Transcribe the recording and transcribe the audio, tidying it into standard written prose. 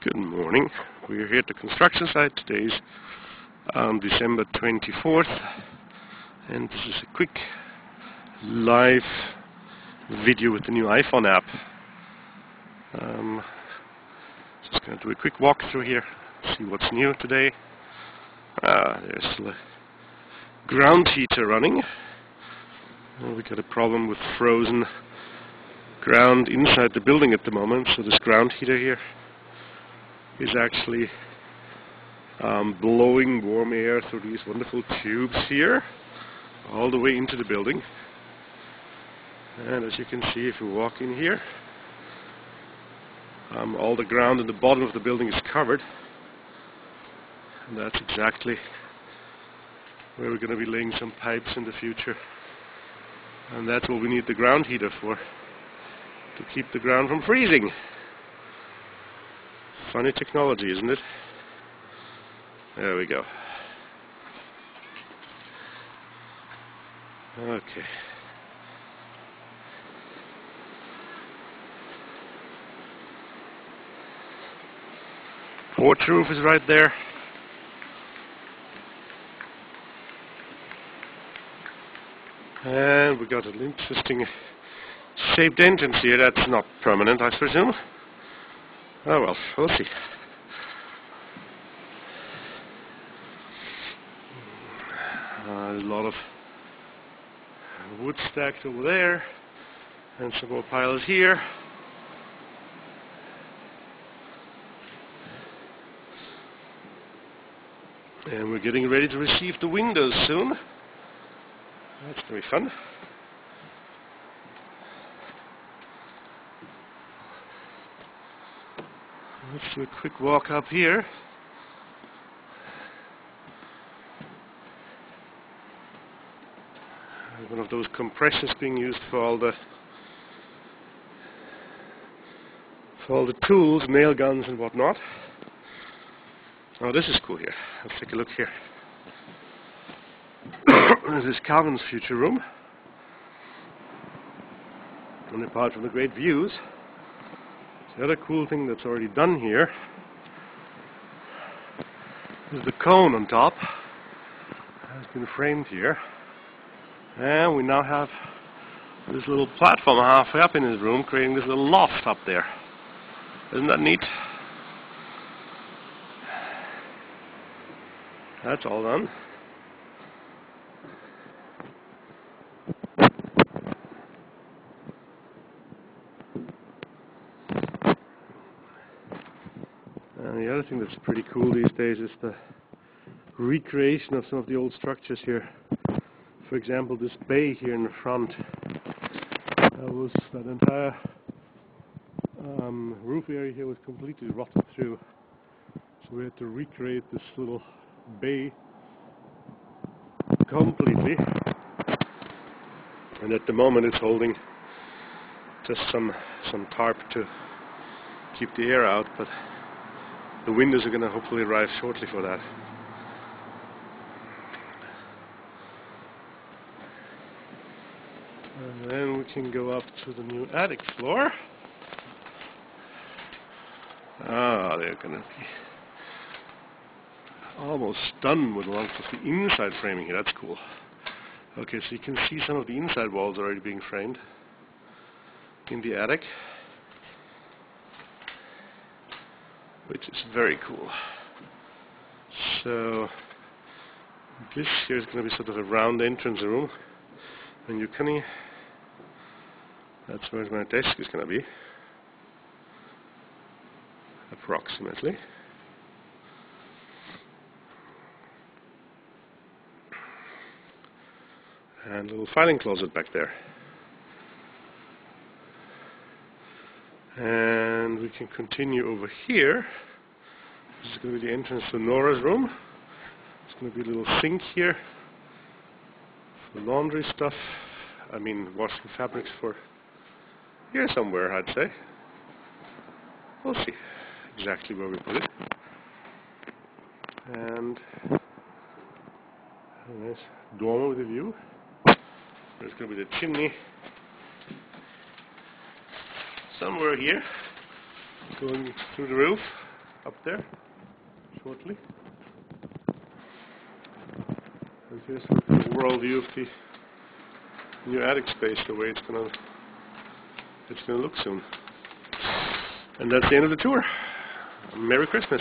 Good morning. We're here at the construction site. Today's December 24th, and this is a quick live video with the new iPhone app. Just going to do a quick walkthrough here, see what's new today. There's the ground heater running. We got a problem with frozen ground inside the building at the moment, so this ground heater here is actually blowing warm air through these wonderful tubes here all the way into the building. And as you can see, if you walk in here, all the ground in the bottom of the building is covered, and that's exactly where we're going to be laying some pipes in the future, and that's what we need the ground heater for, to keep the ground from freezing. Funny technology, isn't it? There we go. Okay. Porch roof is right there. And we got an interesting shaped entrance here. That's not permanent, I presume. Oh well, we'll see. A lot of wood stacked over there, and some more piles here. And we're getting ready to receive the windows soon. That's going to be fun. Let's do a quick walk up here. One of those compressors being used for all the tools, nail guns and whatnot. Oh, this is cool here. Let's take a look here. This is Calvin's future room. And apart from the great views, the other cool thing that's already done here is the cone on top. Has been framed here. And we now have this little platform halfway up in his room, creating this little loft up there. Isn't that neat? That's all done. And the other thing that's pretty cool these days is the recreation of some of the old structures here. For example, this bay here in the front, that entire roof area here was completely rotted through. So we had to recreate this little bay completely. And at the moment it's holding just some tarp to keep the air out, but the windows are going to hopefully arrive shortly for that. And then we can go up to the new attic floor. Ah, they're going to be almost done with a lot of the inside framing here. That's cool. Okay, so you can see some of the inside walls already being framed in the attic, which is very cool. So this here is going to be sort of a round entrance room, and you can. That's where my desk is going to be, approximately. And a little filing closet back there. And we can continue over here. This is going to be the entrance to Nora's room. There's going to be a little sink here for laundry stuff. I mean, washing fabrics for here somewhere, I'd say. We'll see exactly where we put it. And a nice dormer with a view. There's going to be the chimney somewhere here, going through the roof. up there shortly. And here's the overall view of the new attic space, the way it's gonna look soon. And that's the end of the tour. Merry Christmas.